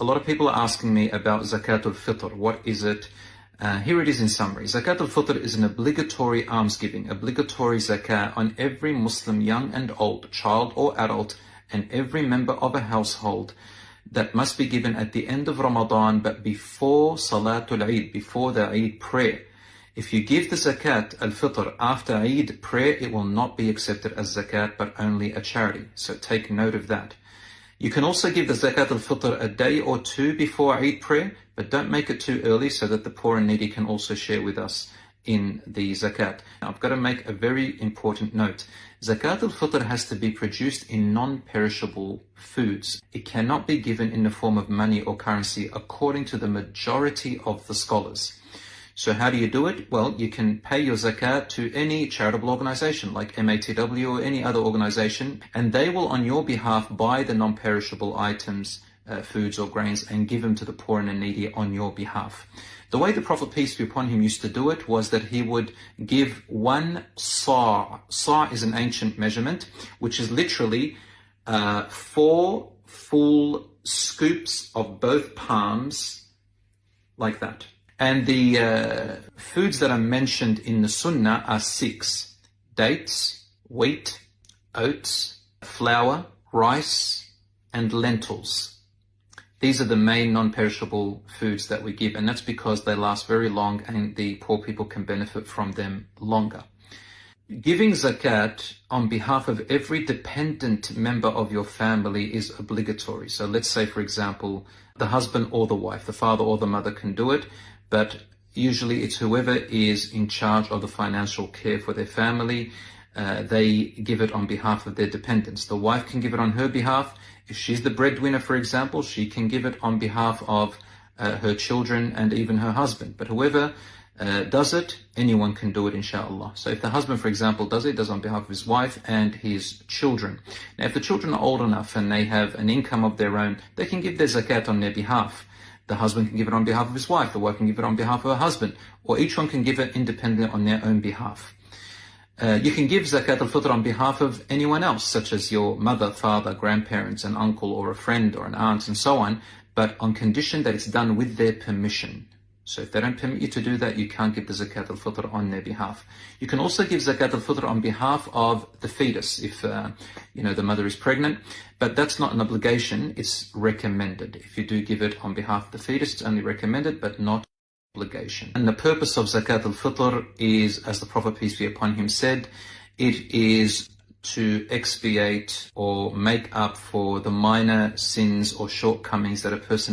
A lot of people are asking me about Zakat al-Fitr. What is it? Here it is in summary. Zakat al-Fitr is an obligatory almsgiving, obligatory zakat on every Muslim, young and old, child or adult, and every member of a household that must be given at the end of Ramadan, but before Salatul Eid, before the Eid prayer. If you give the Zakat al-Fitr after Eid prayer, it will not be accepted as zakat, but only a charity. So take note of that. You can also give the Zakat al-Fitr a day or two before Eid prayer, but don't make it too early so that the poor and needy can also share with us in the Zakat. Now, I've got to make a very important note. Zakat al-Fitr has to be produced in non-perishable foods. It cannot be given in the form of money or currency according to the majority of the scholars. So how do you do it? Well, you can pay your zakat to any charitable organization like MATW or any other organization, and they will on your behalf buy the non-perishable items, foods or grains, and give them to the poor and the needy on your behalf. The way the Prophet, peace be upon him, used to do it was that he would give 1 sa'. Sa' is an ancient measurement, which is literally 4 full scoops of both palms, like that. And the foods that are mentioned in the Sunnah are 6: dates, wheat, oats, flour, rice, and lentils. These are the main non-perishable foods that we give, and that's because they last very long and the poor people can benefit from them longer. Giving zakat on behalf of every dependent member of your family is obligatory. So let's say, for example, the husband or the wife, the father or the mother can do it, but usually it's whoever is in charge of the financial care for their family. They give it on behalf of their dependents. The wife can give it on her behalf. If she's the breadwinner, for example, she can give it on behalf of her children and even her husband. But whoever does it, anyone can do it, inshallah. So if the husband, for example, does it, does on behalf of his wife and his children. Now, if the children are old enough and they have an income of their own, they can give their zakat on their behalf. The husband can give it on behalf of his wife, the wife can give it on behalf of her husband, or each one can give it independently on their own behalf. You can give Zakat al-Fitr on behalf of anyone else, such as your mother, father, grandparents, an uncle, or a friend, or an aunt, and so on, but on condition that it's done with their permission. So if they don't permit you to do that, you can't give the Zakat al-Fitr on their behalf. You can also give Zakat al-Fitr on behalf of the fetus, if the mother is pregnant, but that's not an obligation, it's recommended. If you do give it on behalf of the fetus, it's only recommended, but not obligation. And the purpose of Zakat al-Fitr is, as the Prophet, peace be upon him, said, it is to expiate or make up for the minor sins or shortcomings that a person